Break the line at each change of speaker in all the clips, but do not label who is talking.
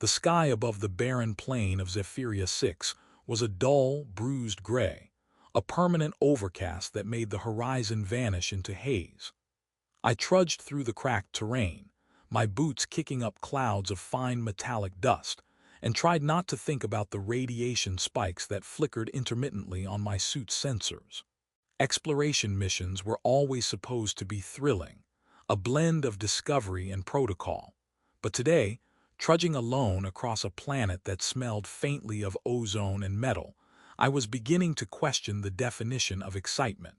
The sky above the barren plain of Zephyria 6 was a dull, bruised gray, a permanent overcast that made the horizon vanish into haze. I trudged through the cracked terrain, my boots kicking up clouds of fine metallic dust, and tried not to think about the radiation spikes that flickered intermittently on my suit's sensors. Exploration missions were always supposed to be thrilling, a blend of discovery and protocol. But today, trudging alone across a planet that smelled faintly of ozone and metal, I was beginning to question the definition of excitement.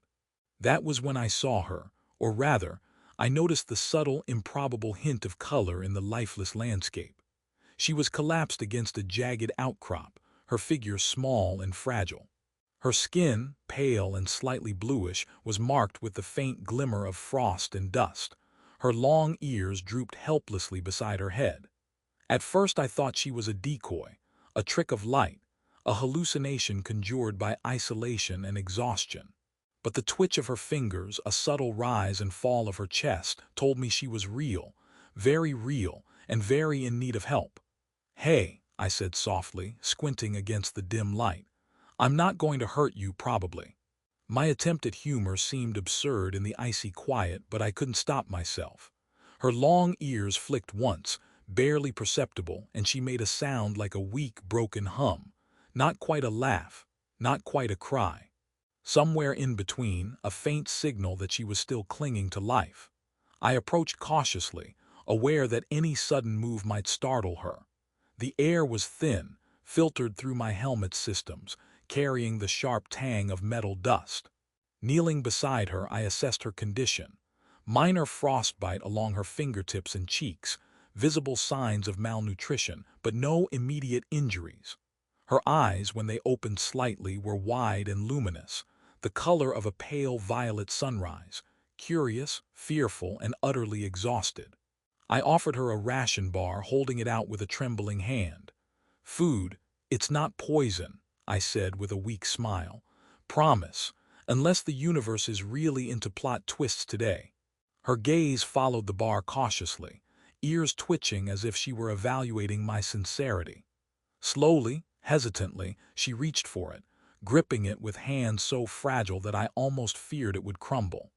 That was when I saw her, or rather, I noticed the subtle, improbable hint of color in the lifeless landscape. She was collapsed against a jagged outcrop, her figure small and fragile. Her skin, pale and slightly bluish, was marked with the faint glimmer of frost and dust. Her long ears drooped helplessly beside her head. At first I thought she was a decoy, a trick of light, a hallucination conjured by isolation and exhaustion. But the twitch of her fingers, a subtle rise and fall of her chest, told me she was real, and very in need of help. "Hey," I said softly, squinting against the dim light. "I'm not going to hurt you, probably." My attempt at humor seemed absurd in the icy quiet, but I couldn't stop myself. Her long ears flicked once, barely perceptible, and she made a sound like a weak, broken hum. Not quite a laugh, not quite a cry. Somewhere in between, a faint signal that she was still clinging to life. I approached cautiously, aware that any sudden move might startle her. The air was thin, filtered through my helmet systems, carrying the sharp tang of metal dust. Kneeling beside her, I assessed her condition. Minor frostbite along her fingertips and cheeks, visible signs of malnutrition, but no immediate injuries. Her eyes, when they opened slightly, were wide and luminous, the color of a pale violet sunrise, curious, fearful, and utterly exhausted. I offered her a ration bar, holding it out with a trembling hand. "Food, it's not poison," I said with a weak smile. "Promise, unless the universe is really into plot twists today." Her gaze followed the bar cautiously, ears twitching as if she were evaluating my sincerity. Slowly, hesitantly, she reached for it, gripping it with hands so fragile that I almost feared it would crumble.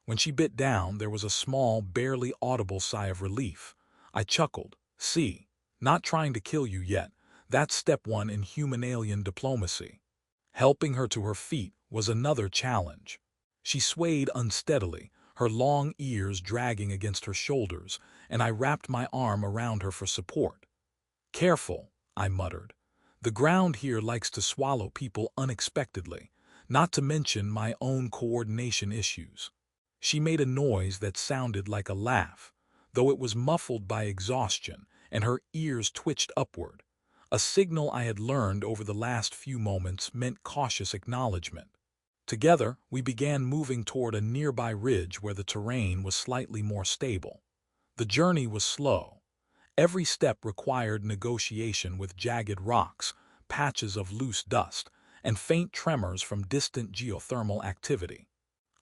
When she bit down, there was a small, barely audible sigh of relief. I chuckled. "See, not trying to kill you yet. That's step one in human-alien diplomacy." Helping her to her feet was another challenge. She swayed unsteadily, her long ears dragging against her shoulders, and I wrapped my arm around her for support. "Careful," I muttered. "The ground here likes to swallow people unexpectedly, not to mention my own coordination issues." She made a noise that sounded like a laugh, though it was muffled by exhaustion, and her ears twitched upward. A signal I had learned over the last few moments meant cautious acknowledgement. Together, we began moving toward a nearby ridge where the terrain was slightly more stable. The journey was slow. Every step required negotiation with jagged rocks, patches of loose dust, and faint tremors from distant geothermal activity.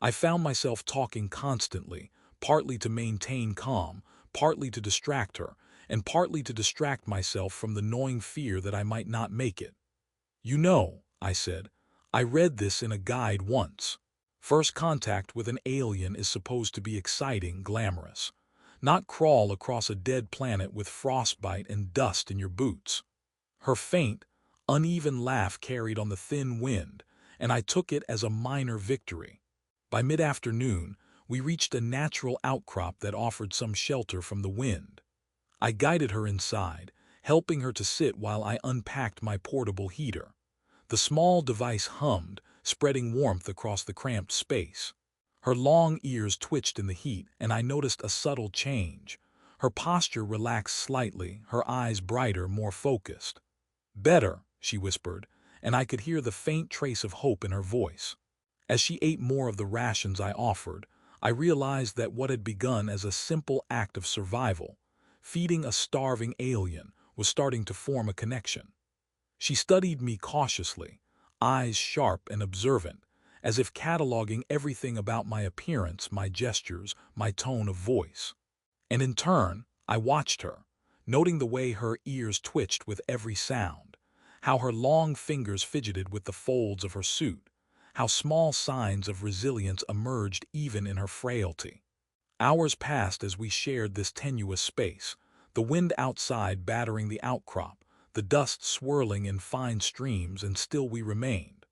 I found myself talking constantly, partly to maintain calm, partly to distract her, and partly to distract myself from the gnawing fear that I might not make it. "You know," I said, "I read this in a guide once. First contact with an alien is supposed to be exciting, glamorous. Not crawl across a dead planet with frostbite and dust in your boots." Her faint, uneven laugh carried on the thin wind, and I took it as a minor victory. By mid-afternoon, we reached a natural outcrop that offered some shelter from the wind. I guided her inside, helping her to sit while I unpacked my portable heater. The small device hummed, spreading warmth across the cramped space. Her long ears twitched in the heat, and I noticed a subtle change. Her posture relaxed slightly, her eyes brighter, more focused. "Better," she whispered, and I could hear the faint trace of hope in her voice. As she ate more of the rations I offered, I realized that what had begun as a simple act of survival, feeding a starving alien, was starting to form a connection. She studied me cautiously, eyes sharp and observant, as if cataloging everything about my appearance, my gestures, my tone of voice. And in turn, I watched her, noting the way her ears twitched with every sound, how her long fingers fidgeted with the folds of her suit, how small signs of resilience emerged even in her frailty. Hours passed as we shared this tenuous space, the wind outside battering the outcrop, the dust swirling in fine streams, and still we remained.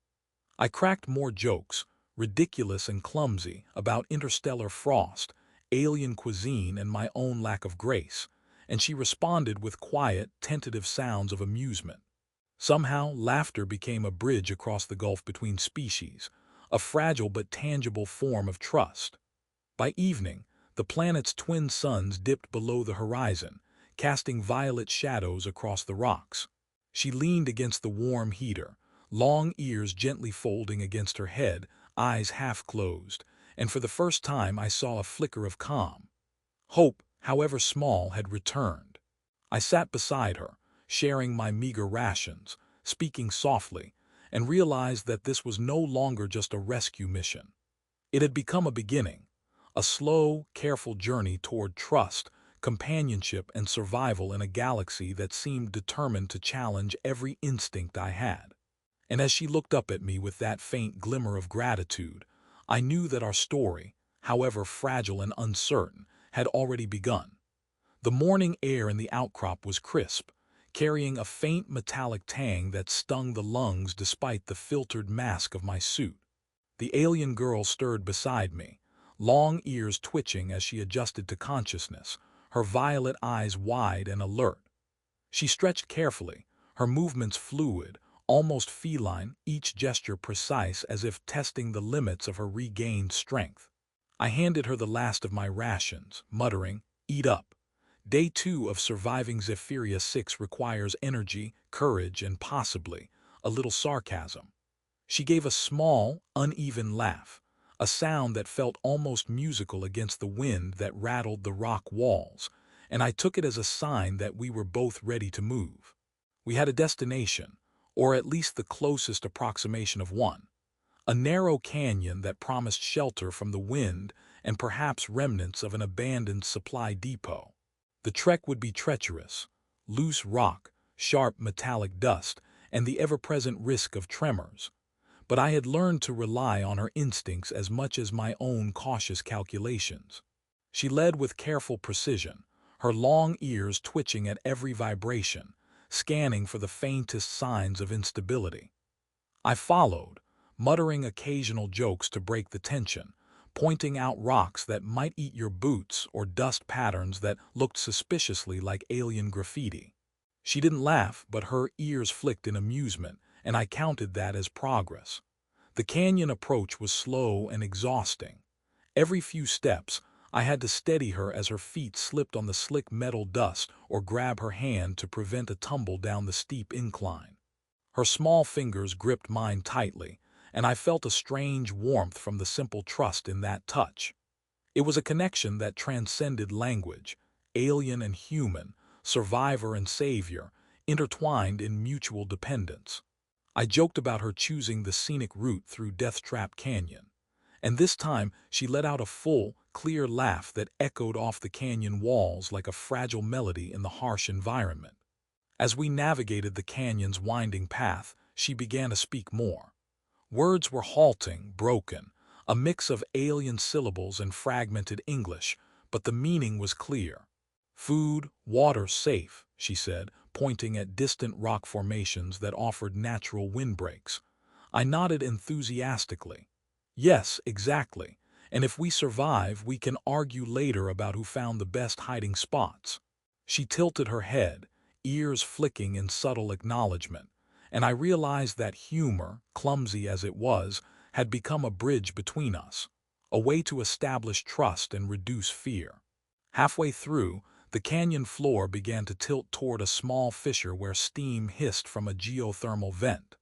I cracked more jokes, ridiculous and clumsy, about interstellar frost, alien cuisine, and my own lack of grace, and she responded with quiet, tentative sounds of amusement. Somehow, laughter became a bridge across the gulf between species, a fragile but tangible form of trust. By evening, the planet's twin suns dipped below the horizon, casting violet shadows across the rocks. She leaned against the warm heater, long ears gently folding against her head, eyes half closed, and for the first time I saw a flicker of calm. Hope, however small, had returned. I sat beside her, sharing my meager rations, speaking softly, and realized that this was no longer just a rescue mission. It had become a beginning, a slow, careful journey toward trust, companionship, and survival in a galaxy that seemed determined to challenge every instinct I had. And as she looked up at me with that faint glimmer of gratitude, I knew that our story, however fragile and uncertain, had already begun. The morning air in the outcrop was crisp, carrying a faint metallic tang that stung the lungs despite the filtered mask of my suit. The alien girl stirred beside me, long ears twitching as she adjusted to consciousness, her violet eyes wide and alert. She stretched carefully, her movements fluid, almost feline, each gesture precise as if testing the limits of her regained strength. I handed her the last of my rations, muttering, "Eat up. Day 2 of surviving Zephyria 6 requires energy, courage, and possibly a little sarcasm." She gave a small, uneven laugh, a sound that felt almost musical against the wind that rattled the rock walls, and I took it as a sign that we were both ready to move. We had a destination, or at least the closest approximation of one, a narrow canyon that promised shelter from the wind and perhaps remnants of an abandoned supply depot. The trek would be treacherous, loose rock, sharp metallic dust, and the ever-present risk of tremors. But I had learned to rely on her instincts as much as my own cautious calculations. She led with careful precision, her long ears twitching at every vibration, scanning for the faintest signs of instability. I followed, muttering occasional jokes to break the tension, pointing out rocks that might eat your boots or dust patterns that looked suspiciously like alien graffiti. She didn't laugh, but her ears flicked in amusement, and I counted that as progress. The canyon approach was slow and exhausting. Every few steps, I had to steady her as her feet slipped on the slick metal dust or grab her hand to prevent a tumble down the steep incline. Her small fingers gripped mine tightly, and I felt a strange warmth from the simple trust in that touch. It was a connection that transcended language, alien and human, survivor and savior, intertwined in mutual dependence. I joked about her choosing the scenic route through Deathtrap Canyon, and this time she let out a full, clear laugh that echoed off the canyon walls like a fragile melody in the harsh environment. As we navigated the canyon's winding path, she began to speak more. Words were halting, broken, a mix of alien syllables and fragmented English, but the meaning was clear. "Food, water, safe," she said, pointing at distant rock formations that offered natural windbreaks. I nodded enthusiastically. "Yes, exactly. And if we survive, we can argue later about who found the best hiding spots." She tilted her head, ears flicking in subtle acknowledgement, and I realized that humor, clumsy as it was, had become a bridge between us, a way to establish trust and reduce fear. Halfway through, the canyon floor began to tilt toward a small fissure where steam hissed from a geothermal vent.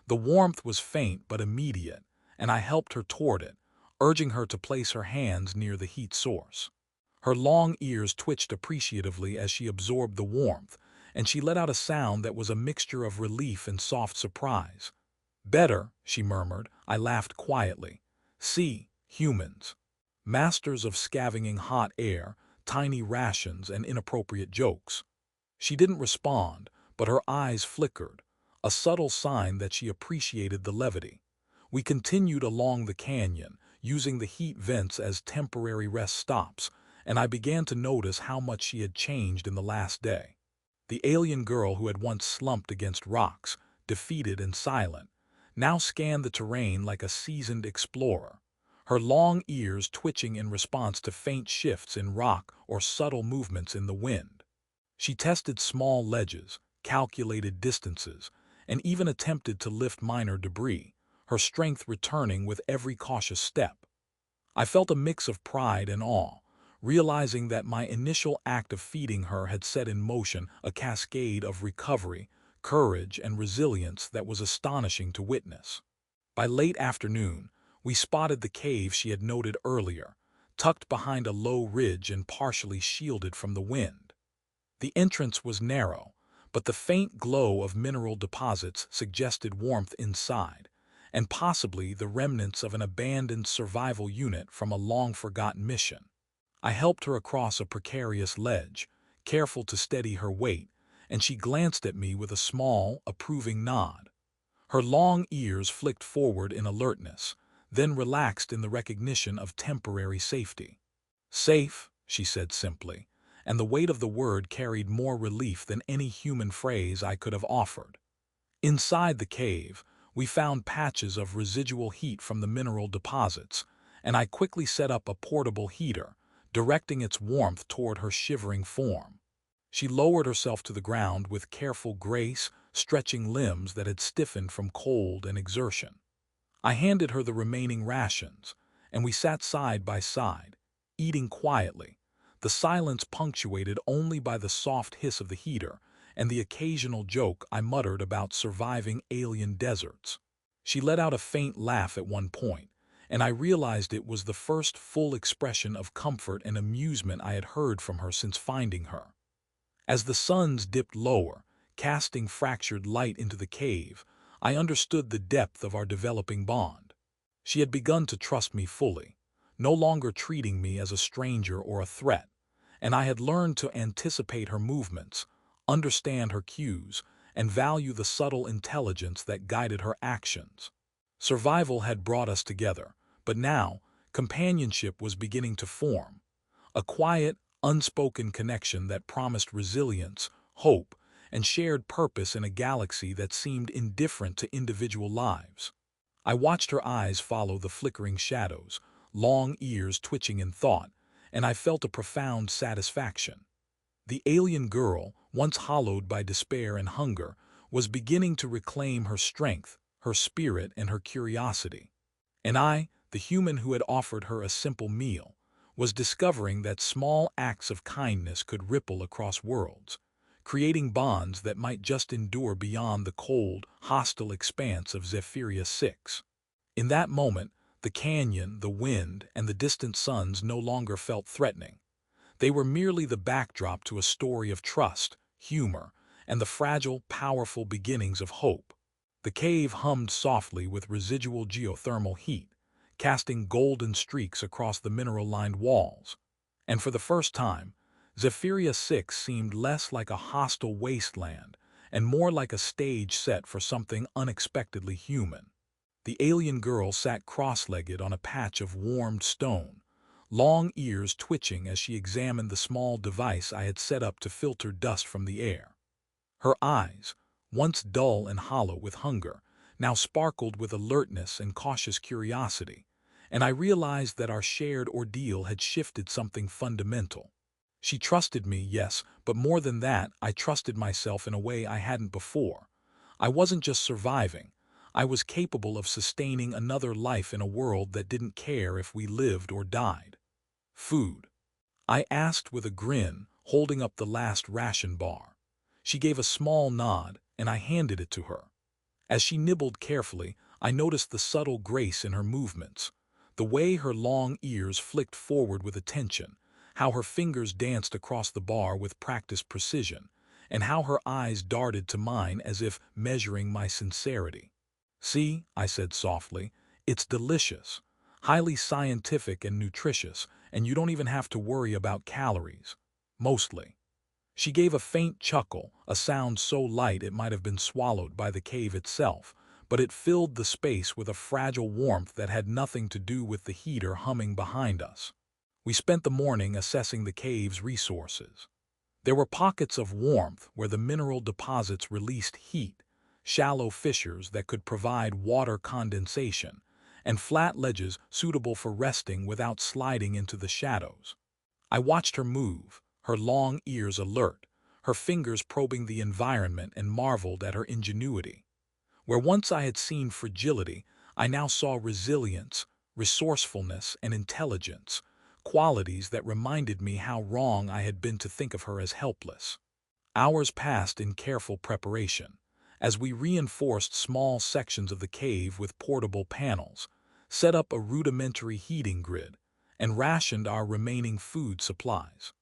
The warmth was faint but immediate, and I helped her toward it, urging her to place her hands near the heat source. Her long ears twitched appreciatively as she absorbed the warmth, and she let out a sound that was a mixture of relief and soft surprise. "Better," she murmured. I laughed quietly. "See, humans. Masters of scavenging hot air, tiny rations, and inappropriate jokes. She didn't respond, but her eyes flickered, a subtle sign that she appreciated the levity. We continued along the canyon, using the heat vents as temporary rest stops, and I began to notice how much she had changed in the last day. The alien girl who had once slumped against rocks, defeated and silent, now scanned the terrain like a seasoned explorer, her long ears twitching in response to faint shifts in rock or subtle movements in the wind. She tested small ledges, calculated distances, and even attempted to lift minor debris, her strength returning with every cautious step. I felt a mix of pride and awe, realizing that my initial act of feeding her had set in motion a cascade of recovery, courage, and resilience that was astonishing to witness. By late afternoon, we spotted the cave she had noted earlier, tucked behind a low ridge and partially shielded from the wind. The entrance was narrow, but the faint glow of mineral deposits suggested warmth inside, and possibly the remnants of an abandoned survival unit from a long-forgotten mission. I helped her across a precarious ledge, careful to steady her weight, and she glanced at me with a small, approving nod. Her long ears flicked forward in alertness, then relaxed in the recognition of temporary safety. "Safe," she said simply, and the weight of the word carried more relief than any human phrase I could have offered. Inside the cave, we found patches of residual heat from the mineral deposits, and I quickly set up a portable heater, directing its warmth toward her shivering form. She lowered herself to the ground with careful grace, stretching limbs that had stiffened from cold and exertion. I handed her the remaining rations, and we sat side by side, eating quietly, the silence punctuated only by the soft hiss of the heater and the occasional joke I muttered about surviving alien deserts. She let out a faint laugh at one point, and I realized it was the first full expression of comfort and amusement I had heard from her since finding her. As the suns dipped lower, casting fractured light into the cave, I understood the depth of our developing bond. She had begun to trust me fully, no longer treating me as a stranger or a threat, and I had learned to anticipate her movements, understand her cues, and value the subtle intelligence that guided her actions. Survival had brought us together, but now companionship was beginning to form, a quiet, unspoken connection that promised resilience, hope, and shared purpose in a galaxy that seemed indifferent to individual lives. I watched her eyes follow the flickering shadows, long ears twitching in thought, and I felt a profound satisfaction. The alien girl, once hollowed by despair and hunger, was beginning to reclaim her strength, her spirit, and her curiosity. And I, the human who had offered her a simple meal, was discovering that small acts of kindness could ripple across worlds, creating bonds that might just endure beyond the cold, hostile expanse of Zephyria 6. In that moment, the canyon, the wind, and the distant suns no longer felt threatening. They were merely the backdrop to a story of trust, humor, and the fragile, powerful beginnings of hope. The cave hummed softly with residual geothermal heat, casting golden streaks across the mineral-lined walls. And for the first time, Zephyria 6 seemed less like a hostile wasteland and more like a stage set for something unexpectedly human. The alien girl sat cross-legged on a patch of warmed stone, long ears twitching as she examined the small device I had set up to filter dust from the air. Her eyes, once dull and hollow with hunger, now sparkled with alertness and cautious curiosity, and I realized that our shared ordeal had shifted something fundamental. She trusted me, yes, but more than that, I trusted myself in a way I hadn't before. I wasn't just surviving. I was capable of sustaining another life in a world that didn't care if we lived or died. "Food?" I asked with a grin, holding up the last ration bar. She gave a small nod, and I handed it to her. As she nibbled carefully, I noticed the subtle grace in her movements, the way her long ears flicked forward with attention, how her fingers danced across the bar with practiced precision, and how her eyes darted to mine as if measuring my sincerity. "See," I said softly, "it's delicious, highly scientific and nutritious, and you don't even have to worry about calories. Mostly." She gave a faint chuckle, a sound so light it might have been swallowed by the cave itself, but it filled the space with a fragile warmth that had nothing to do with the heater humming behind us. We spent the morning assessing the cave's resources. There were pockets of warmth where the mineral deposits released heat, shallow fissures that could provide water condensation, and flat ledges suitable for resting without sliding into the shadows. I watched her move, her long ears alert, her fingers probing the environment, and marveled at her ingenuity. Where once I had seen fragility, I now saw resilience, resourcefulness, and intelligence, qualities that reminded me how wrong I had been to think of her as helpless. Hours passed in careful preparation, as we reinforced small sections of the cave with portable panels, set up a rudimentary heating grid, and rationed our remaining food supplies.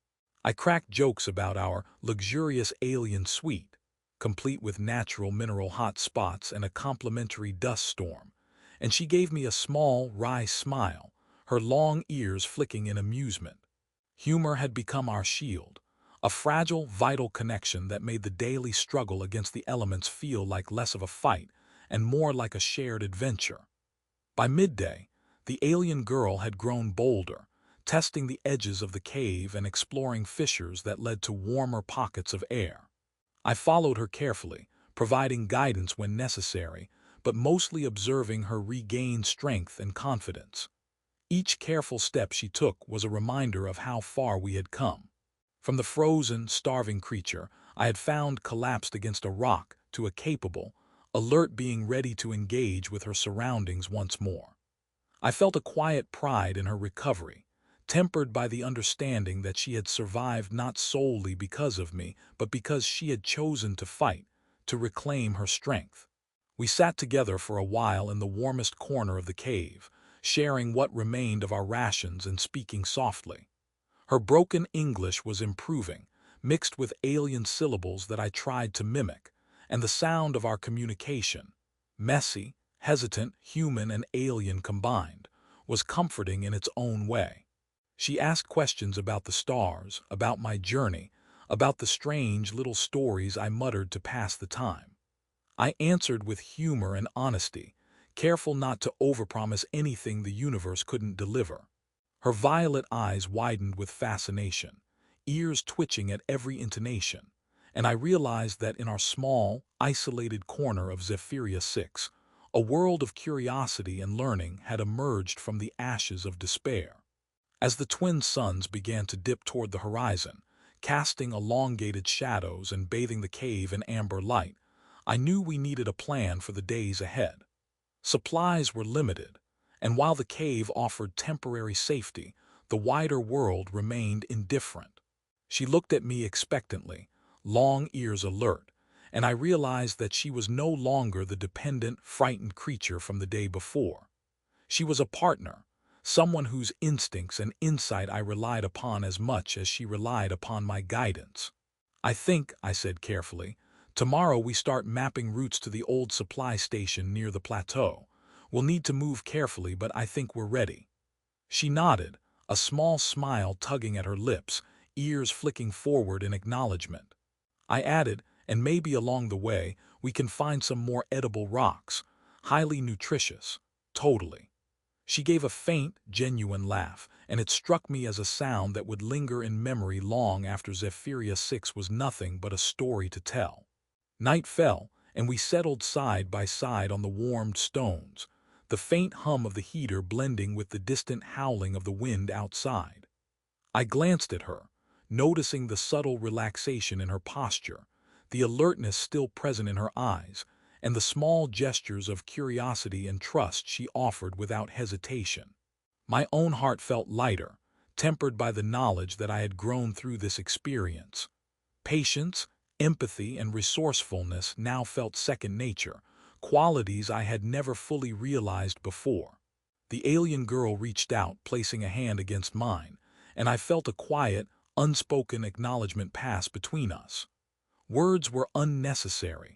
I cracked jokes about our luxurious alien suite, complete with natural mineral hot spots and a complimentary dust storm, and she gave me a small, wry smile, her long ears flicking in amusement. Humor had become our shield, a fragile, vital connection that made the daily struggle against the elements feel like less of a fight and more like a shared adventure. By midday, the alien girl had grown bolder, testing the edges of the cave and exploring fissures that led to warmer pockets of air. I followed her carefully, providing guidance when necessary, but mostly observing her regain strength and confidence. Each careful step she took was a reminder of how far we had come. From the frozen, starving creature I had found collapsed against a rock to a capable, alert being ready to engage with her surroundings once more. I felt a quiet pride in her recovery, tempered by the understanding that she had survived not solely because of me, but because she had chosen to fight, to reclaim her strength. We sat together for a while in the warmest corner of the cave, sharing what remained of our rations and speaking softly. Her broken English was improving, mixed with alien syllables that I tried to mimic, and the sound of our communication, messy, hesitant, human and alien combined, was comforting in its own way. She asked questions about the stars, about my journey, about the strange little stories I muttered to pass the time. I answered with humor and honesty, careful not to overpromise anything the universe couldn't deliver. Her violet eyes widened with fascination, ears twitching at every intonation, and I realized that in our small, isolated corner of Zephyria 6, a world of curiosity and learning had emerged from the ashes of despair. As the twin suns began to dip toward the horizon, casting elongated shadows and bathing the cave in amber light, I knew we needed a plan for the days ahead. Supplies were limited, and while the cave offered temporary safety, the wider world remained indifferent. She looked at me expectantly, long ears alert, and I realized that she was no longer the dependent, frightened creature from the day before. She was a partner, someone whose instincts and insight I relied upon as much as she relied upon my guidance. I think, I said carefully, tomorrow we start mapping routes to the old supply station near the plateau. We'll need to move carefully, but I think we're ready. She nodded, a small smile tugging at her lips, ears flicking forward in acknowledgement. I added, and maybe along the way, we can find some more edible rocks, highly nutritious. Totally. She gave a faint, genuine laugh, and it struck me as a sound that would linger in memory long after Zephyria 6 was nothing but a story to tell. Night fell, and we settled side by side on the warmed stones, the faint hum of the heater blending with the distant howling of the wind outside. I glanced at her, noticing the subtle relaxation in her posture, the alertness still present in her eyes, and the small gestures of curiosity and trust she offered without hesitation. My own heart felt lighter, tempered by the knowledge that I had grown through this experience. Patience, empathy, and resourcefulness now felt second nature, qualities I had never fully realized before. The alien girl reached out, placing a hand against mine, and I felt a quiet, unspoken acknowledgement pass between us. Words were unnecessary.